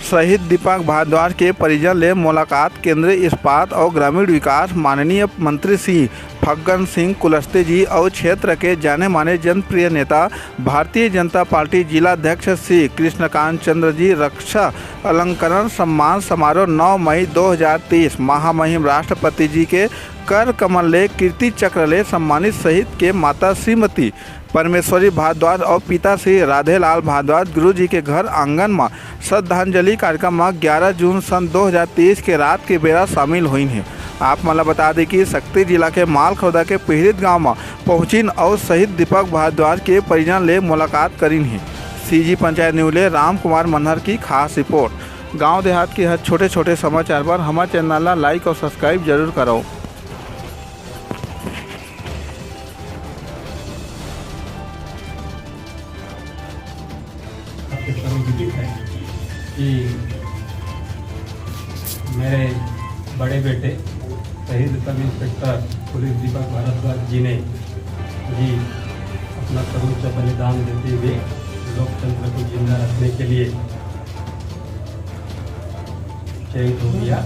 शहीद दीपक भारद्वाज के परिजन ले मुलाकात। केंद्रीय इस्पात और ग्रामीण विकास माननीय मंत्री श्री फग्गन सिंह कुलस्ते जी और क्षेत्र के जाने माने जनप्रिय नेता भारतीय जनता पार्टी जिलाध्यक्ष श्री कृष्णकांत चंद्र जी रक्षा अलंकरण सम्मान समारोह 9 मई 2023 महामहिम राष्ट्रपति जी के कर कमल ले कीर्ति चक्र ले सम्मानित शहीद के माता श्रीमती परमेश्वरी भारद्वाज और पिता श्री राधेलाल भारद्वाज गुरु जी के घर आंगन में श्रद्धांजलि कार्यक्रम में 11 जून सन 2023 के रात के बेरा शामिल हुई हैं। आप मला बता दें कि शक्ति जिला के मालखौदा के पीड़ित गांव में पहुंचिन और शहीद दीपक भारद्वाज के परिजन ले मुलाकात करीन है। सीजी पंचायत न्यूज ले राम कुमार मनहर की खास रिपोर्ट। गाँव देहात के हर छोटे छोटे समाचार पर हमारे चैनल लाइक और सब्सक्राइब जरूर करो। विदित है कि मेरे बड़े बेटे शहीद सब इंस्पेक्टर पुलिस दीपक भारद्वाज जी ने अपना सर्वोच्च बलिदान देते हुए लोकतंत्र को जिंदा रखने के लिए शहीद हो गया।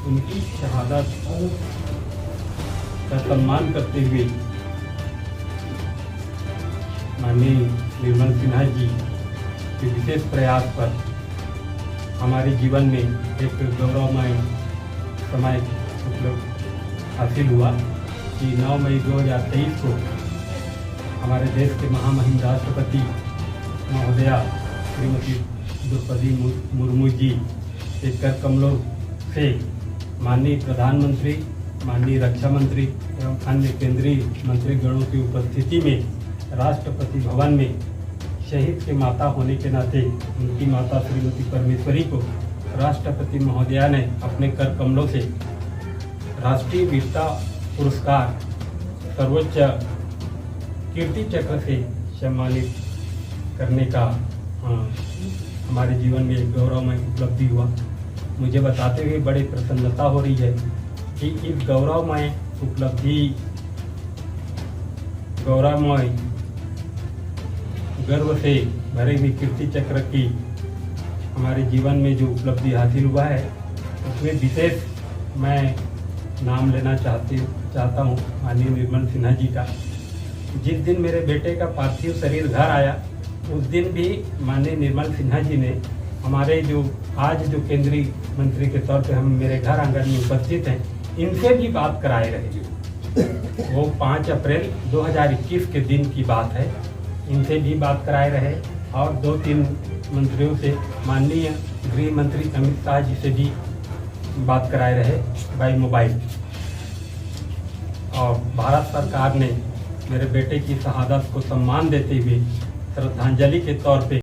उनकी शहादत का सम्मान करते हुए माननीय निर्मल सिन्हा जी के विशेष प्रयास पर हमारे जीवन में एक गौरवमय समय उपलब्ध हासिल हुआ कि 9 मई 2023 को हमारे देश के महामहिम राष्ट्रपति महोदया श्रीमती द्रौपदी मुर्मू जी के कर कमलों से माननीय प्रधानमंत्री, माननीय रक्षा मंत्री एवं अन्य केंद्रीय मंत्रीगणों की उपस्थिति में राष्ट्रपति भवन में शहीद के माता होने के नाते उनकी माता श्रीमती परमेश्वरी को राष्ट्रपति महोदया ने अपने कर कमलों से राष्ट्रीय वीरता पुरस्कार सर्वोच्च कीर्ति चक्र से सम्मानित करने का हमारे जीवन में एक गौरवमय उपलब्धि हुआ। मुझे बताते हुए बड़ी प्रसन्नता हो रही है कि इस गौरवमय गर्व से भरे हुए कीर्ति चक्र की हमारे जीवन में जो उपलब्धि हासिल हुआ है उसमें विशेष मैं नाम लेना चाहता हूँ माननीय निर्मल सिन्हा जी का। जिस दिन मेरे बेटे का पार्थिव शरीर घर आया उस दिन भी माननीय निर्मल सिन्हा जी ने हमारे जो आज जो केंद्रीय मंत्री के तौर पे हम मेरे घर आंगन में उपस्थित हैं इनसे भी बात कराए रहे। वो 5 अप्रैल 2021 के दिन की बात है। इनसे भी बात कराए रहे और 2-3 मंत्रियों से माननीय गृह मंत्री अमित शाह जी से भी बात कराए रहे बाई मोबाइल। और भारत सरकार ने मेरे बेटे की शहादत को सम्मान देते हुए श्रद्धांजलि के तौर पे